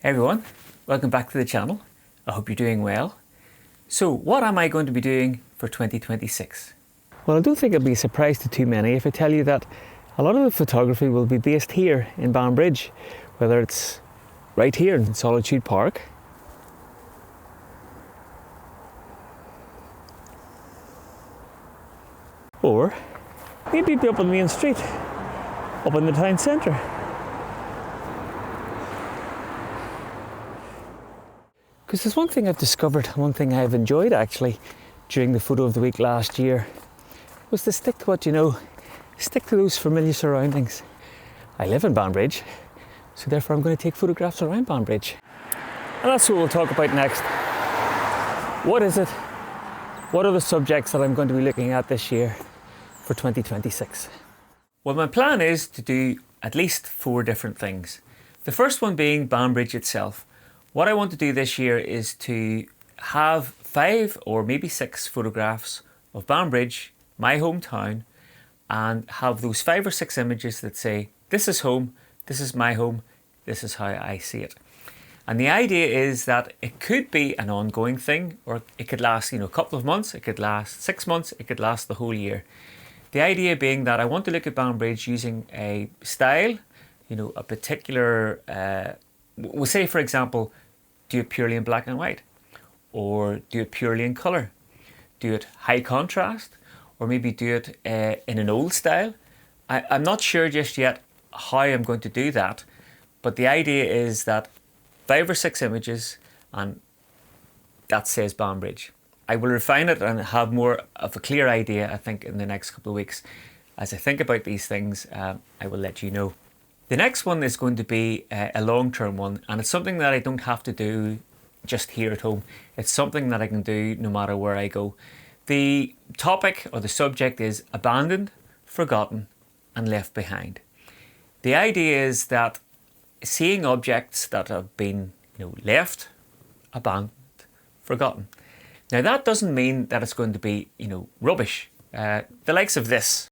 Hey everyone, welcome back to the channel. I hope you're doing well. So what am I going to be doing for 2026? Well, I don't think it'll be a surprise to too many if I tell you that a lot of the photography will be based here in Banbridge, whether it's right here in Solitude Park, or maybe be up on the main street, up in the town centre. Because there's one thing I've discovered, one thing I've enjoyed actually during the photo of the week last year, was to stick to what you know, stick to those familiar surroundings. I live in Banbridge, so therefore I'm going to take photographs around Banbridge. And that's what we'll talk about next. What is it? What are the subjects that I'm going to be looking at this year for 2026? Well, my plan is to do at least 4 different things. The first one being Banbridge itself. What I want to do this year is to have 5 or maybe 6 photographs of Banbridge, my hometown, and have those 5 or 6 images that say, this is home, this is my home, this is how I see it. And the idea is that it could be an ongoing thing, or it could last, a couple of months, it could last 6 months, it could last the whole year. The idea being that I want to look at Banbridge using a style, a particular, we'll say for example, do it purely in black and white, or do it purely in colour, do it high contrast, or maybe do it in an old style. I'm not sure just yet how I'm going to do that, but the idea is that 5 or 6 images, and that says Banbridge. I will refine it and have more of a clear idea, I think, in the next couple of weeks. As I think about these things, I will let you know. The next one is going to be a long-term one, and it's something that I don't have to do just here at home. It's something that I can do no matter where I go. The topic or the subject is abandoned, forgotten, and left behind. The idea is that seeing objects that have been left, abandoned, forgotten. Now that doesn't mean that it's going to be rubbish. The likes of this,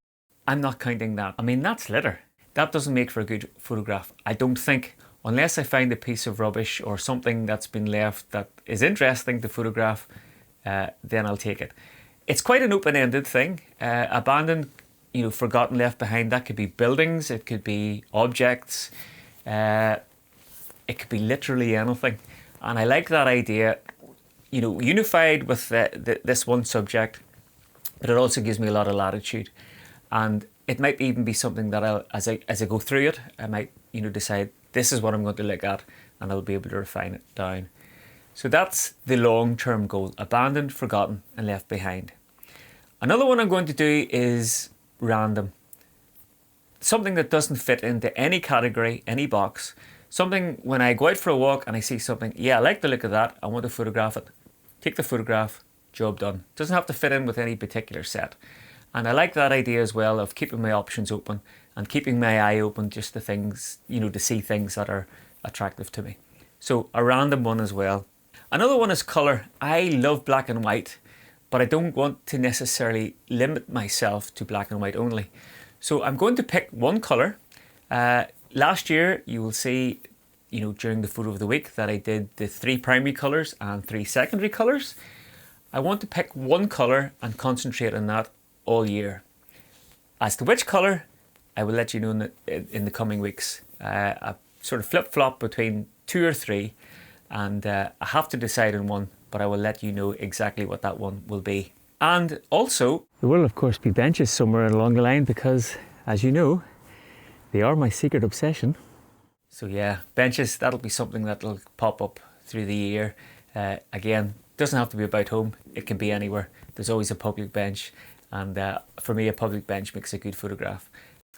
I'm not counting that. I mean, that's litter. That doesn't make for a good photograph, I don't think, unless I find a piece of rubbish or something that's been left that is interesting to photograph, then I'll take it. It's quite an open-ended thing. Abandoned, forgotten, left behind, that could be buildings, it could be objects, it could be literally anything. And I like that idea, unified with this one subject, but it also gives me a lot of latitude. And it might even be something that as I go through it, I might decide this is what I'm going to look at, and I'll be able to refine it down. So that's the long-term goal: abandoned, forgotten, and left behind. Another one I'm going to do is random. Something that doesn't fit into any category, any box. Something when I go out for a walk and I see something, yeah, I like the look of that, I want to photograph it. Take the photograph, job done. Doesn't have to fit in with any particular set. And I like that idea as well of keeping my options open and keeping my eye open just to things, to see things that are attractive to me. So a random one as well. Another one is colour. I love black and white, but I don't want to necessarily limit myself to black and white only. So I'm going to pick one colour. Last year, you will see, during the photo of the week that I did the 3 primary colours and 3 secondary colours. I want to pick one colour and concentrate on that all year. As to which colour, I will let you know in the coming weeks. I sort of flip-flop between 2 or 3, and I have to decide on one, but I will let you know exactly what that one will be. And also, there will of course be benches somewhere along the line because, as you know, they are my secret obsession. So yeah, benches, that'll be something that'll pop up through the year. Again, doesn't have to be about home, it can be anywhere. There's always a public bench. And for me, a public bench makes a good photograph.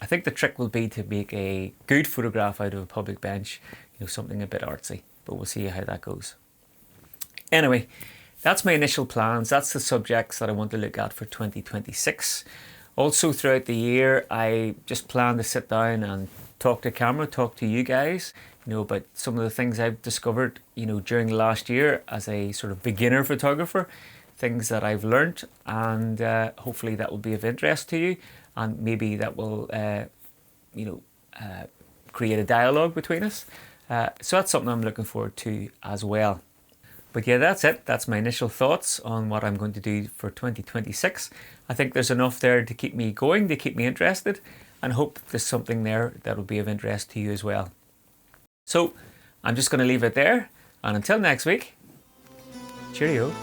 I think the trick will be to make a good photograph out of a public bench, something a bit artsy, but we'll see how that goes. Anyway, that's my initial plans. That's the subjects that I want to look at for 2026. Also throughout the year, I just plan to sit down and talk to camera, talk to you guys, about some of the things I've discovered, during the last year as a sort of beginner photographer. Things that I've learned, and hopefully that will be of interest to you, and maybe that will create a dialogue between us. So that's something I'm looking forward to as well. But yeah, that's it. That's my initial thoughts on what I'm going to do for 2026. I think there's enough there to keep me going, to keep me interested, and hope there's something there that will be of interest to you as well. So I'm just going to leave it there, and until next week, cheerio.